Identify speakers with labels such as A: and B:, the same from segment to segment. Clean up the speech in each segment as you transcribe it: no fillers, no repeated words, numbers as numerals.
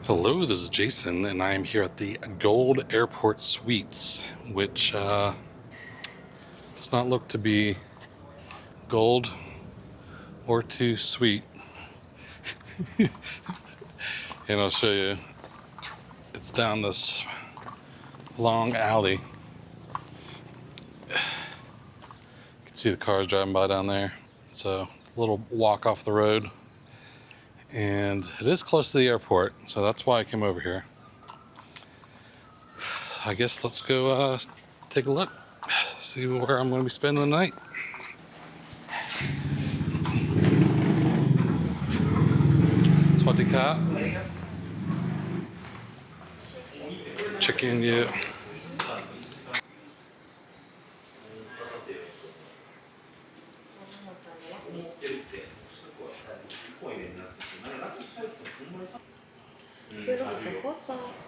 A: Hello, this is Jason, and I am here at the Gold Airport Suites, which does not look to be gold or too sweet. And I'll show you. It's down this long alley. You can see the cars driving by down there. It's a little walk off the road. And it is close to the airport, so that's why I came over here. So I guess let's go take a look, see where I'm going to be spending the night. Swati ka? Check-in, yeah.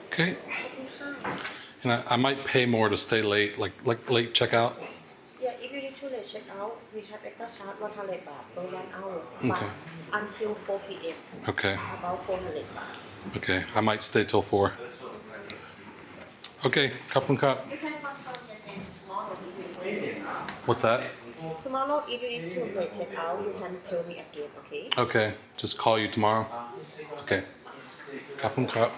A: Okay. And I might pay more to stay late, like late checkout.
B: Yeah, if you need to late check out, we have extra charge 100 baht per 1 hour.
A: Okay.
B: But until 4 p.m.
A: Okay.
B: About 400 baht.
A: Okay, I might stay till 4. Okay, cup and cup.
B: You can confirm your name tomorrow if you need to late check out.
A: What's that?
B: Tomorrow, if you need to late check out, you can tell me again, okay?
A: Okay, just call you tomorrow. Okay. Cup and cup.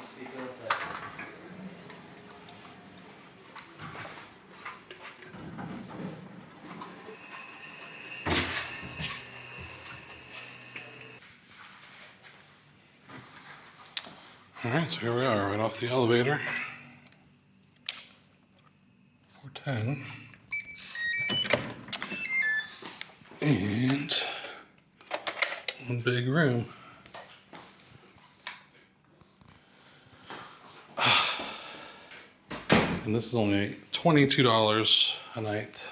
A: Alright, so here we are, right off the elevator. 410. And one big room. And this is only $22 a night.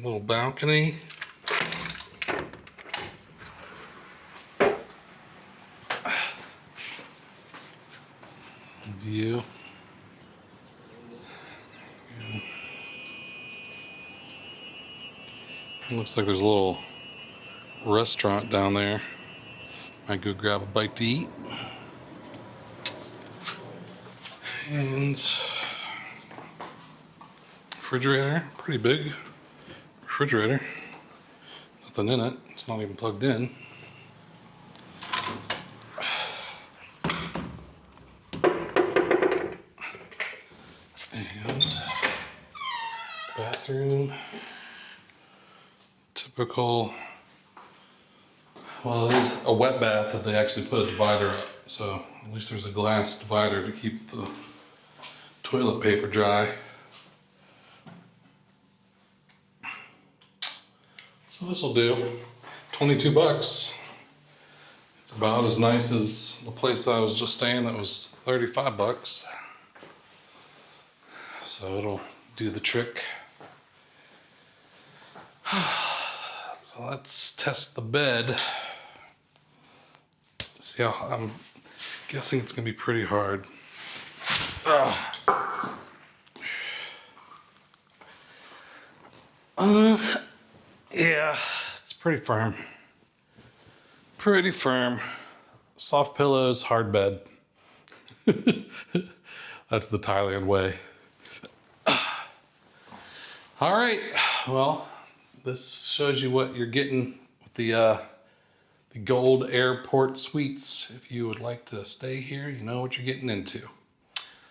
A: Little balcony. View. It looks like there's a little restaurant down there. Might go grab a bite to eat. And refrigerator, pretty big refrigerator. Nothing in it, it's not even plugged in. And bathroom, typical. Well, it is a wet bath that they actually put a divider up, so at least there's a glass divider to keep the toilet paper dry. So this will do. 22 bucks. It's about as nice as the place I was just staying that was 35 bucks. So it'll do the trick. So let's test the bed. See how I'm guessing it's gonna be pretty hard. Yeah, it's pretty firm. Pretty firm. Soft pillows, hard bed. That's the Thailand way. All right, well, this shows you what you're getting with the Gold Airport Suites. If you would like to stay here, you know what you're getting into.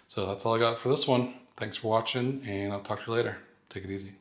A: So that's all I got for this one. Thanks for watching, and I'll talk to you later. Take it easy.